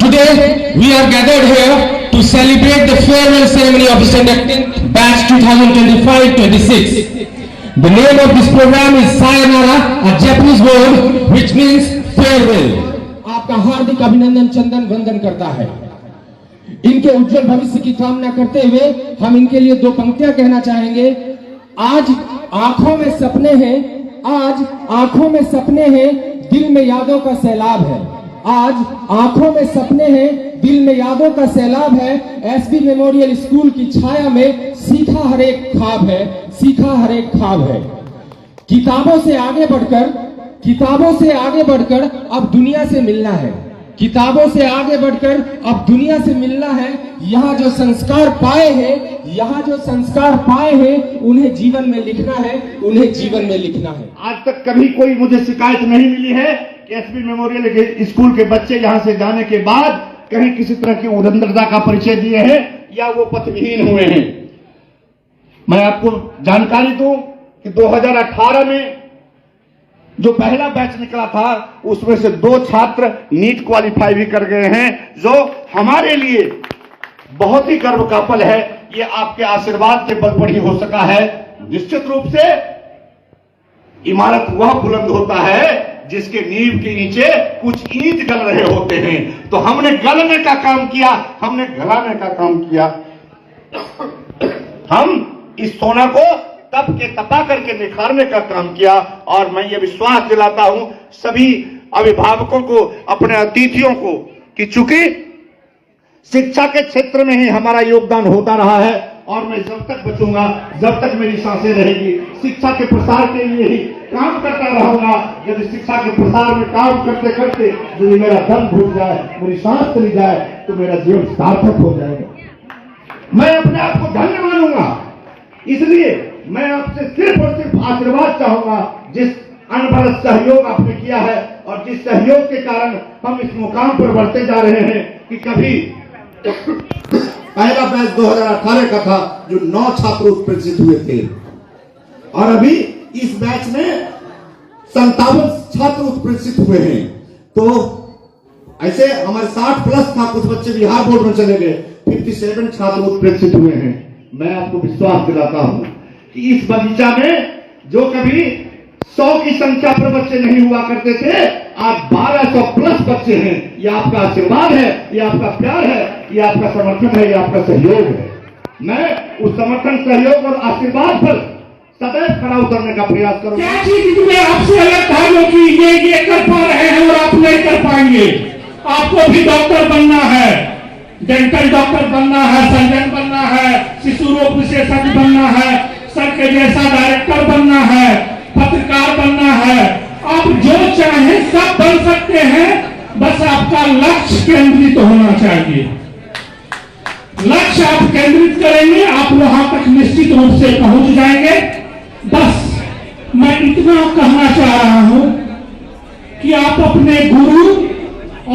Today we are gathered here to celebrate the farewell ceremony of the standard 10th batch 2025-26. The name of this program is Sayonara, a Japanese word which means farewell. आपका हार्दिक अभिनंदन चंदन वंदन करता है। इनके उज्जवल भविष्य की कामना करते हुए हम इनके लिए दो पंक्तियां कहना चाहेंगे। आज आंखों में सपने हैं, आज आंखों में सपने हैं, दिल में यादों का सैलाब है। आज आंखों में सपने हैं, दिल में यादों का सैलाब है। एसबी मेमोरियल स्कूल की छाया में सीखा हर एक ख्वाब है, सीखा हर एक ख्वाब है। किताबों से आगे बढ़कर अब दुनिया से मिलना है। किताबों से आगे बढ़कर अब दुनिया से मिलना है। यहाँ जो संस्कार पाए हैं उन्हें जीवन में लिखना है, उन्हें जीवन में लिखना है। आज तक कभी कोई मुझे शिकायत नहीं मिली है कि एसबी मेमोरियल स्कूल के बच्चे यहाँ से जाने के बाद कहीं किसी तरह की उदंडता का परिचय दिए हैं या वो पथविहीन हुए हैं। मैं आपको जानकारी दूं कि 2018 में जो पहला बैच निकला था उसमें से 2 छात्र नीट क्वालिफाई भी कर गए हैं, जो हमारे लिए बहुत ही गर्व का पल है। ये आपके आशीर्वाद के बल पर ही हो सका है। निश्चित रूप से इमारत वह बुलंद होता है जिसके नींव के नीचे कुछ ईंट गल रहे होते हैं। तो हमने गलने का काम किया, हमने गलाने का काम किया। हम इस सोना को तप के तपा करके निखारने का काम किया। और मैं ये विश्वास दिलाता हूं सभी अभिभावकों को, अपने अतिथियों को, कि चूंकि शिक्षा के क्षेत्र में ही हमारा योगदान होता रहा है और मैं जब तक बचूंगा, जब तक मेरी सांसें रहेगी, शिक्षा के प्रसार के लिए ही काम करता रहूंगा। यदि शिक्षा के प्रसार में काम करते करते यदि मेरा दम घुट जाए, मेरी सांस चली जाए, तो मेरा जीवन सार्थक हो जाएगा। मैं अपने आप को धन्य मानूंगा। इसलिए मैं आपसे सिर्फ और सिर्फ आशीर्वाद चाहूंगा। जिस अनवरत सहयोग आपने किया है और जिस सहयोग के कारण हम इस मुकाम पर बढ़ते जा रहे हैं कि कभी पहला बैच 2018 का था जो 9 छात्र उत्प्रेक्षित हुए थे और अभी इस बैच में 57 छात्र उत्प्रेक्षित हुए हैं। तो ऐसे हमारे 60 प्लस था, कुछ बच्चे बिहार बोर्ड में चले गए, 57 छात्र उत्प्रेक्षित हुए हैं। मैं आपको विश्वास दिलाता हूं कि इस बगीचा में जो कभी 100 की संख्या पर बच्चे नहीं हुआ करते थे, आज 1200 प्लस बच्चे हैं। ये आपका आशीर्वाद है, ये आपका प्यार है, ये आपका समर्थन है, ये आपका सहयोग है। मैं उस समर्थन, सहयोग और आशीर्वाद पर सदैव खड़ा उतरने का प्रयास करूंगा। क्या चीज में आपसे अलग था जो कि ये कर पा रहे हैं और आप नहीं कर पाएंगे? आपको भी डॉक्टर बनना है, डेंटल डॉक्टर बनना है, सर्जन बनना है, शिशु रोग विशेषज्ञ बनना है, सर के जैसा डायरेक्टर बनना है, पत्रकार बनना है। आप जो चाहें सब बन सकते हैं, बस आपका लक्ष्य केंद्रित होना चाहिए। लक्ष्य आप केंद्रित करेंगे, आप वहां तक निश्चित रूप से पहुंच जाएंगे। बस मैं इतना कहना चाह रहा हूं कि आप अपने गुरु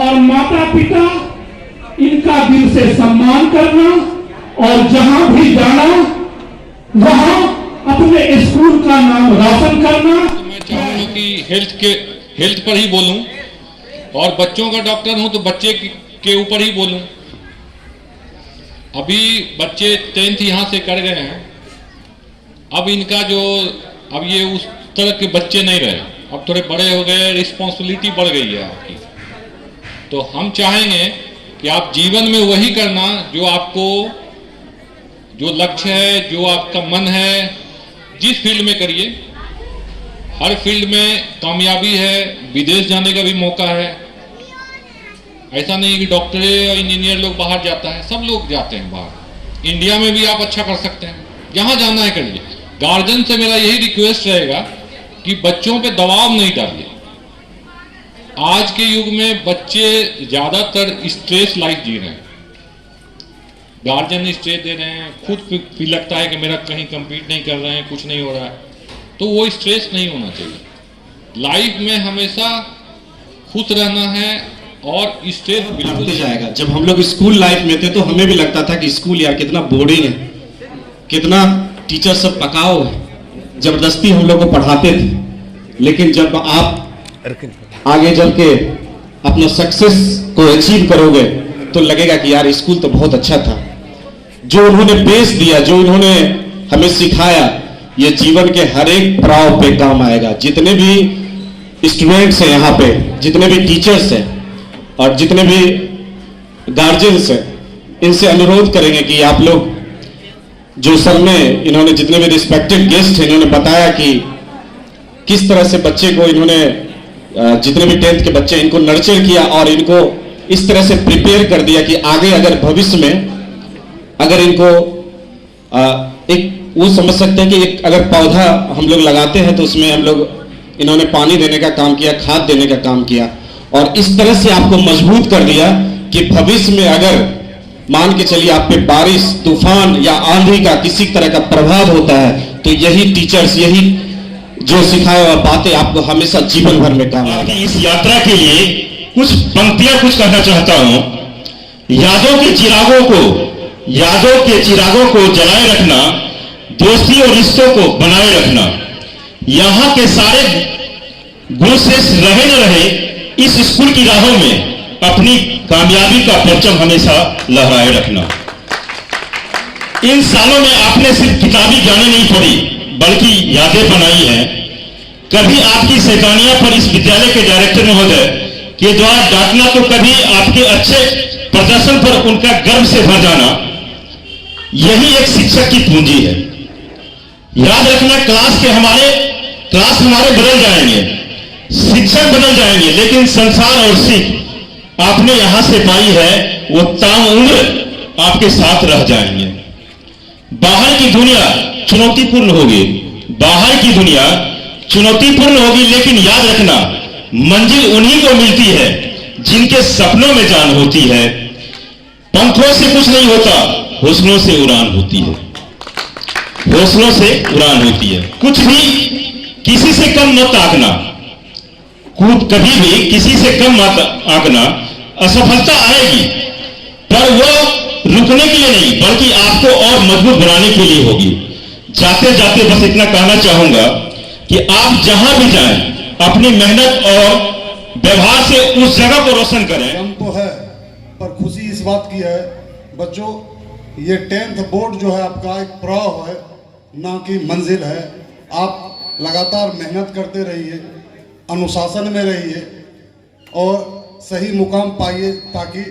और माता पिता इनका दिल से सम्मान करना और जहां भी जाना वहां अपने स्कूल का नाम रोशन करना। मैं चाहूंगा कि हेल्थ पर ही बोलूं और बच्चों का डॉक्टर हूं तो बच्चे के ऊपर ही बोलूं। अभी बच्चे 10th यहां से कर गए हैं। अब इनका अब ये उस तरह के बच्चे नहीं रहे, अब थोड़े बड़े हो गए, रिस्पॉन्सिबिलिटी बढ़ गई है आपकी। तो हम चाहेंगे कि आप जीवन में वही करना जो आपको, जो लक्ष्य है, जो आपका मन है, जिस फील्ड में करिए। हर फील्ड में कामयाबी है, विदेश जाने का भी मौका है। ऐसा नहीं कि डॉक्टर और इंजीनियर लोग बाहर जाता है, सब लोग जाते हैं बाहर। इंडिया में भी आप अच्छा कर सकते हैं, जहां जाना है करिए। गार्जियन से मेरा यही रिक्वेस्ट रहेगा कि बच्चों पे दबाव नहीं डालिए। आज के युग में बच्चे ज्यादातर स्ट्रेस लाइफ जी रहे हैं, गार्जियन स्ट्रेस दे रहे हैं, खुद भी लगता है कि मेरा कहीं कंपीट नहीं कर रहे हैं, कुछ नहीं हो रहा है। तो वो स्ट्रेस नहीं होना चाहिए। लाइफ में हमेशा खुश रहना है और स्ट्रेस बिल्कुल जाएगा। जब हम लोग स्कूल लाइफ में थे तो हमें भी लगता था कि स्कूल यार कितना बोरिंग है, कितना टीचर सब पकाओ है, जबरदस्ती हम लोग को पढ़ाते थे। लेकिन जब आप आगे चल के अपना सक्सेस को अचीव करोगे तो लगेगा कि यार स्कूल तो बहुत अच्छा था। जो उन्होंने बेस दिया, जो उन्होंने हमें सिखाया, ये जीवन के हर एक पड़ाव पे काम आएगा। जितने भी स्टूडेंट्स हैं यहाँ पे, जितने भी टीचर्स हैं और जितने भी गार्जियंस हैं, इनसे अनुरोध करेंगे कि आप लोग जो सर में इन्होंने जितने भी रिस्पेक्टेड गेस्ट हैं इन्होंने बताया कि किस तरह से बच्चे को इन्होंने जितने भी 10th के बच्चे इनको नर्चर किया और इनको इस तरह से प्रिपेयर कर दिया कि आगे अगर भविष्य में अगर इनको एक वो समझ सकते हैं कि एक अगर पौधा हम लोग लगाते हैं तो उसमें हम लोग इन्होंने पानी देने का काम किया, खाद देने का काम किया और इस तरह से आपको मजबूत कर दिया कि भविष्य में अगर मान के चलिए आप पे बारिश, तूफान या आंधी का किसी तरह का प्रभाव होता है तो यही टीचर्स, यही जो सिखाया हुआ बातें आपको हमेशा जीवन भर में काम आएगी। इस यात्रा के लिए कुछ पंक्तियां कुछ कहना चाहता हूं। यादों के चिरागों को जलाए रखना, दोस्ती और रिश्तों को बनाए रखना, यहाँ के सारे गुण श्रेष्ठ रहे न रहे, इस स्कूल की राहों में अपनी कामयाबी का परचम हमेशा लहराए रखना। इन सालों में आपने सिर्फ किताबी ज्ञान नहीं पढ़ी बल्कि यादें बनाई हैं। कभी आपकी शैतानियां पर इस विद्यालय के डायरेक्टर महोदय के द्वारा डांटना तो कभी आपके अच्छे प्रदर्शन पर उनका गर्व से भर जाना, यही एक शिक्षक की पूंजी है। याद रखना, क्लास हमारे बदल जाएंगे, शिक्षक बदल जाएंगे, लेकिन संसार और सीख आपने यहां से पाई है वो ताउम्र आपके साथ रह जाएंगे। बाहर की दुनिया चुनौतीपूर्ण होगी, लेकिन याद रखना मंजिल उन्हीं को मिलती है जिनके सपनों में जान होती है। पंखों से कुछ नहीं होता, हौसलों से उड़ान होती है। कुछ भी किसी से कम मत आंकना, कभी भी किसी से कम मत आंकना। असफलता आएगी पर वो रुकने के लिए नहीं बल्कि आपको और मजबूत बनाने के लिए होगी। जाते जाते बस इतना कहना चाहूंगा कि आप जहां भी जाएं अपनी मेहनत और व्यवहार से उस जगह को रोशन करें। गम तो है पर खुशी इस बात की है बच्चों, ये 10th बोर्ड जो है आपका एक पड़ाव है, ना कि मंजिल है। आप लगातार मेहनत करते रहिए, अनुशासन में रहिए और सही मुकाम पाइए ताकि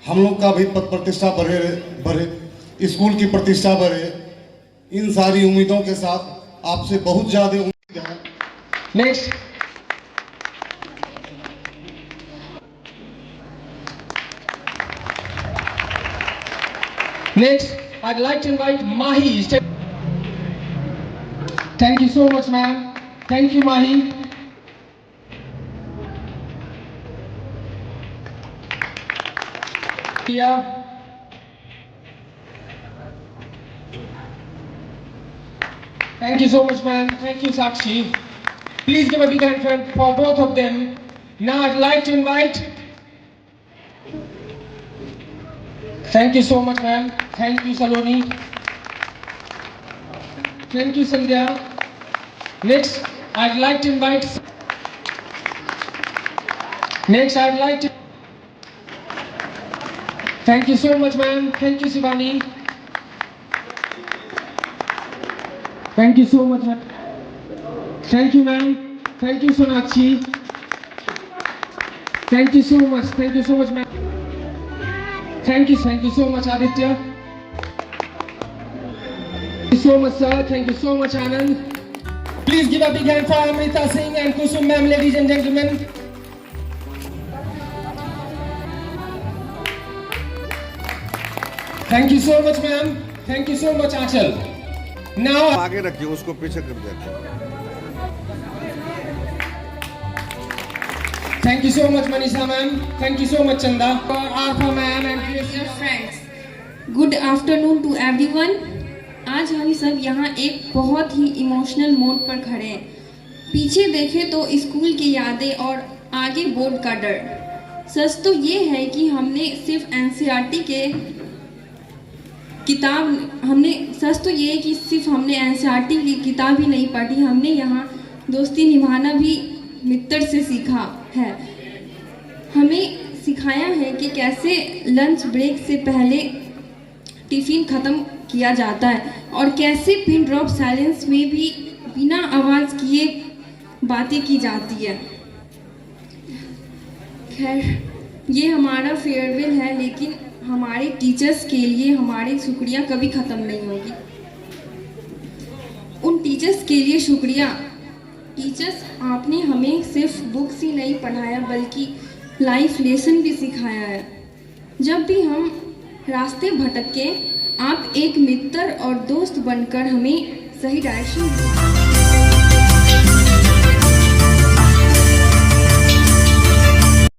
हम लोग का भी पद प्रतिष्ठा बढ़े, स्कूल की प्रतिष्ठा बढ़े। इन सारी उम्मीदों के साथ आपसे बहुत ज्यादा उम्मीद है। Next. Next, I'd like to invite Mahi. Thank you so much, ma'am. Thank you, Mahi. Yeah. Thank you so much, ma'am. Thank you, Sakshi. Please give a big hand for both of them. Now I'd like to invite. Thank you so much, ma'am. Thank you, Saloni. Thank you, Sandhya. Next, I'd like to invite. Thank you so much, ma'am. Thank you, Shivani. Thank you so much, ma'am. Thank you, ma'am. Thank you, Sonakshi. Thank you so much. Thank you so much, ma'am. Thank you so much, Aditya. Thank you so much, sir. Thank you so much, Anand. Please give a big hand for Amrita Singh and Kusum ma'am, ladies and gentlemen. Thank you so much, ma'am. Thank you so much, Achal. Now, आगे रखिए, उसको पीछे कर देते हैं। thank you so much, Manisha ma'am. Thank you so much, Chanda. For Artha ma'am and Dear friends, good afternoon to everyone. आज हम सब यहाँ एक बहुत ही इमोशनल मोड पर खड़े हैं। पीछे देखें तो स्कूल की यादें और आगे बोर्ड का डर। सच तो ये है कि हमने सिर्फ एनसीईआरटी के एनसीईआरटी की किताब ही नहीं पढ़ी, हमने यहाँ दोस्ती निभाना भी मित्र से सीखा है। हमें सिखाया है कि कैसे लंच ब्रेक से पहले टिफ़िन ख़त्म किया जाता है और कैसे पिन ड्रॉप साइलेंस में भी बिना आवाज़ किए बातें की जाती है। खैर, ये हमारा फेयरवेल है, लेकिन हमारे टीचर्स के लिए हमारी शुक्रिया कभी ख़त्म नहीं होगी। उन टीचर्स के लिए शुक्रिया। टीचर्स, आपने हमें सिर्फ बुक्स ही नहीं पढ़ाया बल्कि लाइफ लेसन भी सिखाया है। जब भी हम रास्ते भटके, आप एक मित्र और दोस्त बनकर हमें सही डायरेक्शन